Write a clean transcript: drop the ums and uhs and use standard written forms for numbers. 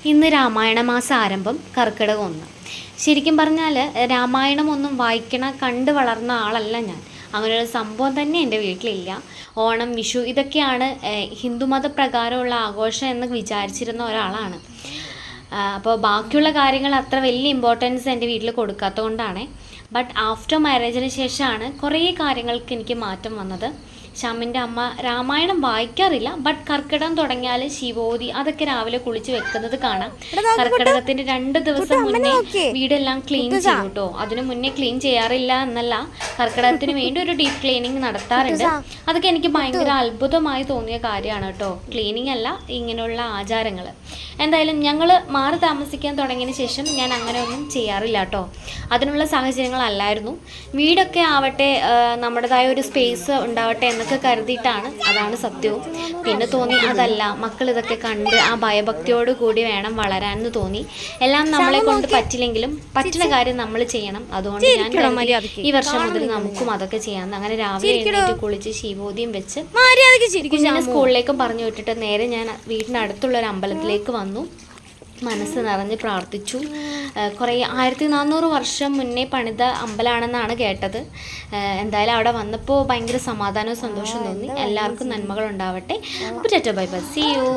ഇന്ന് രാമായണ മാസം ആരംഭം കർക്കിടകം 1. ശരിക്കും പറഞ്ഞാൽ രാമായണം ഒന്നും കണ്ട് വളർന്ന ആളല്ല ഞാൻ. അങ്ങനെയൊരു സംഭവം തന്നെ എൻ്റെ വീട്ടിലില്ല. ഓണം, വിഷു ഇതൊക്കെയാണ് ഹിന്ദുമത പ്രകാരമുള്ള ആഘോഷം എന്ന് വിചാരിച്ചിരുന്ന ഒരാളാണ്. അപ്പോൾ ബാക്കിയുള്ള കാര്യങ്ങൾ അത്ര വലിയ ഇമ്പോർട്ടൻസ് എൻ്റെ വീട്ടിൽ കൊടുക്കാത്തത് കൊണ്ടാണ്. ബട്ട് ആഫ്റ്റർ മാരേജിന് ശേഷമാണ് കുറേ കാര്യങ്ങൾക്ക് എനിക്ക് മാറ്റം വന്നത്. ഷാമിൻ്റെ അമ്മ രാമായണം വായിക്കാറില്ല, ബട്ട് കർക്കിടകം തുടങ്ങിയാൽ ശിവോതി അതൊക്കെ രാവിലെ കുളിച്ച് വെക്കുന്നത് കാണാം. കർക്കിടകത്തിൻ്റെ 2 ദിവസം മുന്നേ വീടെല്ലാം ക്ലീൻ ചെയ്യും കേട്ടോ. അതിനു മുന്നേ ക്ലീൻ ചെയ്യാറില്ല എന്നല്ല, കർക്കിടകത്തിന് വേണ്ടി ഒരു ഡീപ്പ് ക്ലീനിങ് നടത്താറുണ്ട്. അതൊക്കെ എനിക്ക് ഭയങ്കര അത്ഭുതമായി തോന്നിയ കാര്യമാണ് കേട്ടോ. ക്ലീനിങ് അല്ല, ഇങ്ങനെയുള്ള ആചാരങ്ങൾ. എന്തായാലും ഞങ്ങൾ മാറി താമസിക്കാൻ തുടങ്ങിയതിന് ശേഷം ഞാൻ അങ്ങനെ ഒന്നും ചെയ്യാറില്ല കേട്ടോ. അതിനുള്ള സാഹചര്യങ്ങളല്ലായിരുന്നു. വീടൊക്കെ ആവട്ടെ, നമ്മുടേതായ ഒരു സ്പേസ് ഉണ്ടാവട്ടെ എന്നൊക്കെ കരുതിയിട്ടാണ്. അതാണ് സത്യവും. പിന്നെ തോന്നി അതല്ല, മക്കൾ ഇതൊക്കെ കണ്ട് ആ ഭയഭക്തിയോട് കൂടി വേണം വളരാനെന്ന് തോന്നി. എല്ലാം നമ്മളെ കൊണ്ട് പറ്റില്ലെങ്കിലും പറ്റുന്ന കാര്യം നമ്മൾ ചെയ്യണം. അതുകൊണ്ട് ഞാൻ ഈ വർഷം മുതൽ നമുക്കും അതൊക്കെ ചെയ്യാം. അങ്ങനെ രാവിലെ എഴുന്നേറ്റ് കുളിച്ച് ശിവോതിയും വെച്ച് കുഞ്ഞിനെ സ്കൂളിലേക്കും പറഞ്ഞു വിട്ടിട്ട് നേരെ ഞാൻ വീടിനടുത്തുള്ള ഒരു അമ്പലത്തിലേക്ക് വന്നു. മനസ്സ് നിറഞ്ഞ് പ്രാർത്ഥിച്ചു. കുറേ 1400 വർഷം മുന്നേ പണിത അമ്പലമാണെന്നാണ് കേട്ടത്. എന്തായാലും അവിടെ വന്നപ്പോൾ ഭയങ്കര സമാധാനവും സന്തോഷവും തോന്നി. എല്ലാവർക്കും നന്മകൾ ഉണ്ടാവട്ടെ. അപ്പോൾ ബൈ ബൈ, സീ യു.